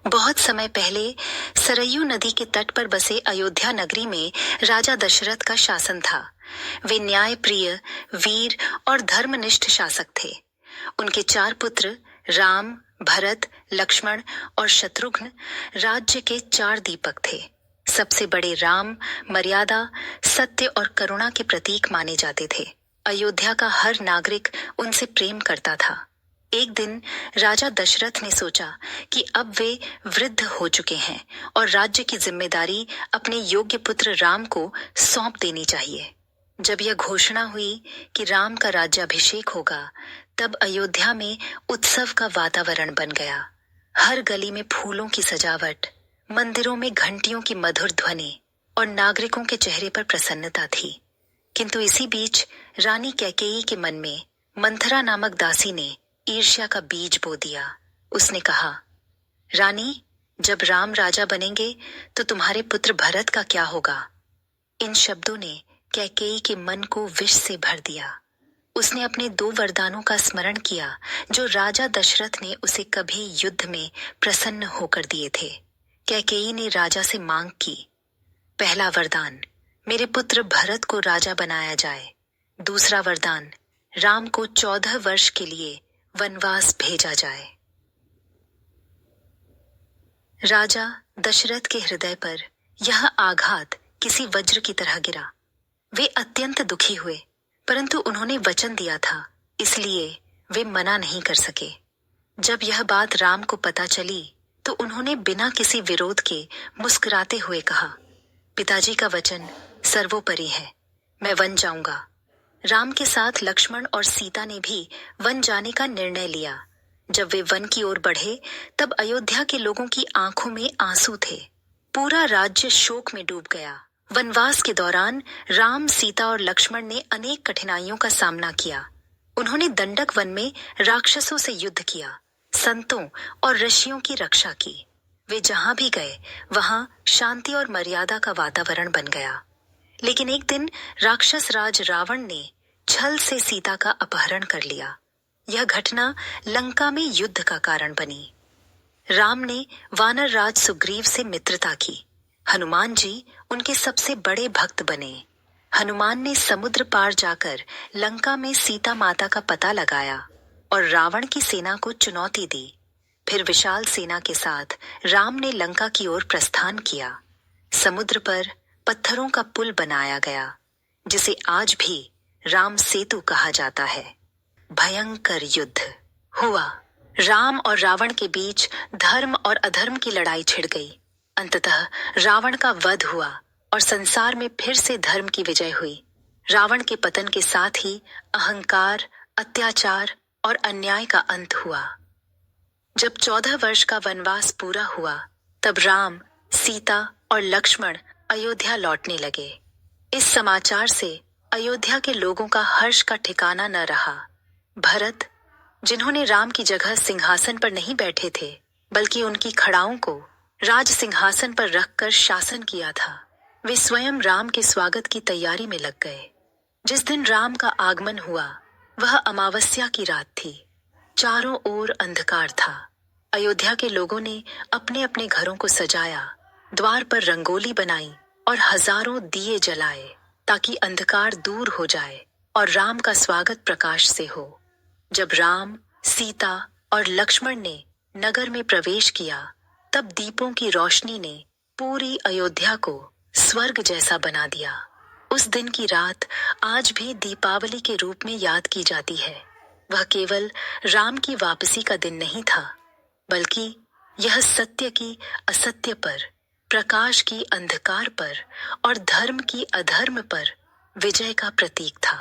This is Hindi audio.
बहुत समय पहले सरयू नदी के तट पर बसे अयोध्या नगरी में राजा दशरथ का शासन था। वे न्यायप्रिय, वीर और धर्मनिष्ठ शासक थे। उनके 4 पुत्र राम, भरत, लक्ष्मण और शत्रुघ्न राज्य के 4 दीपक थे। सबसे बड़े राम मर्यादा, सत्य और करुणा के प्रतीक माने जाते थे। अयोध्या का हर नागरिक उनसे प्रेम करता था। एक दिन राजा दशरथ ने सोचा कि अब वे वृद्ध हो चुके हैं और राज्य की जिम्मेदारी अपने योग्य पुत्र राम को सौंप देनी चाहिए। जब यह घोषणा हुई कि राम का राज्याभिषेक होगा, तब अयोध्या में उत्सव का वातावरण बन गया। हर गली में फूलों की सजावट, मंदिरों में घंटियों की मधुर ध्वनि और नागरिकों के चेहरे पर प्रसन्नता थी। किंतु इसी बीच रानी कैकेयी के मन में मंथरा नामक दासी ने ईर्ष्या का बीज बो दिया। उसने कहा, रानी, जब राम राजा बनेंगे तो तुम्हारे पुत्र भरत का क्या होगा? इन शब्दों ने कैकेयी के मन को विष से भर दिया। उसने अपने 2 वरदानों का स्मरण किया जो राजा दशरथ ने उसे कभी युद्ध में प्रसन्न होकर दिए थे। कैकेयी ने राजा से मांग की, पहला वरदान, मेरे पुत्र भरत को राजा बनाया जाए। दूसरा वरदान, राम को 14 वर्ष के लिए वनवास भेजा जाए। राजा दशरथ के हृदय पर यह आघात किसी वज्र की तरह गिरा। वे अत्यंत दुखी हुए, परंतु उन्होंने वचन दिया था, इसलिए वे मना नहीं कर सके। जब यह बात राम को पता चली तो उन्होंने बिना किसी विरोध के मुस्कुराते हुए कहा, पिताजी का वचन सर्वोपरि है, मैं वन जाऊंगा। राम के साथ लक्ष्मण और सीता ने भी वन जाने का निर्णय लिया। जब वे वन की ओर बढ़े, तब अयोध्या के लोगों की आंखों में आंसू थे। पूरा राज्य शोक में डूब गया। वनवास के दौरान राम, सीता और लक्ष्मण ने अनेक कठिनाइयों का सामना किया। उन्होंने दंडक वन में राक्षसों से युद्ध किया, संतों और ऋषियों की रक्षा की। वे जहां भी गए, वहां शांति और मर्यादा का वातावरण बन गया। लेकिन एक दिन राक्षस राज रावण ने छल से सीता का अपहरण कर लिया। यह घटना लंका में युद्ध का कारण बनी। राम ने वानर राज सुग्रीव से मित्रता की। हनुमान जी उनके सबसे बड़े भक्त बने। हनुमान ने समुद्र पार जाकर लंका में सीता माता का पता लगाया और रावण की सेना को चुनौती दी। फिर विशाल सेना के साथ राम ने लंका की ओर प्रस्थान किया। समुद्र पर पत्थरों का पुल बनाया गया, जिसे आज भी राम सेतु कहा जाता है। भयंकर युद्ध हुआ। राम और रावण के बीच धर्म और अधर्म की लड़ाई छिड़ गई। अंततः रावण का वध हुआ और संसार में फिर से धर्म की विजय हुई। रावण के पतन के साथ ही अहंकार, अत्याचार और अन्याय का अंत हुआ। जब 14 वर्ष का वनवास पूरा हुआ, तब राम, सीता और लक्ष्मण अयोध्या लौटने लगे। इस समाचार से अयोध्या के लोगों का हर्ष का ठिकाना न रहा। भरत, जिन्होंने राम की जगह सिंहासन पर नहीं बैठे थे, बल्कि उनकी खड़ाओं को राज सिंहासन पर रखकर शासन किया था, वे स्वयं राम के स्वागत की तैयारी में लग गए। जिस दिन राम का आगमन हुआ, वह अमावस्या की रात थी। चारों ओर अंधकार था। अयोध्या के लोगों ने अपने अपने घरों को सजाया, द्वार पर रंगोली बनाई और हजारों दिए जलाए, ताकि अंधकार दूर हो जाए और राम का स्वागत प्रकाश से हो। जब राम, सीता और लक्ष्मण ने नगर में प्रवेश किया, तब दीपों की रोशनी ने पूरी अयोध्या को स्वर्ग जैसा बना दिया। उस दिन की रात आज भी दीपावली के रूप में याद की जाती है। वह केवल राम की वापसी का दिन नहीं था, बल्कि यह सत्य की असत्य पर, प्रकाश की अंधकार पर और धर्म की अधर्म पर विजय का प्रतीक था।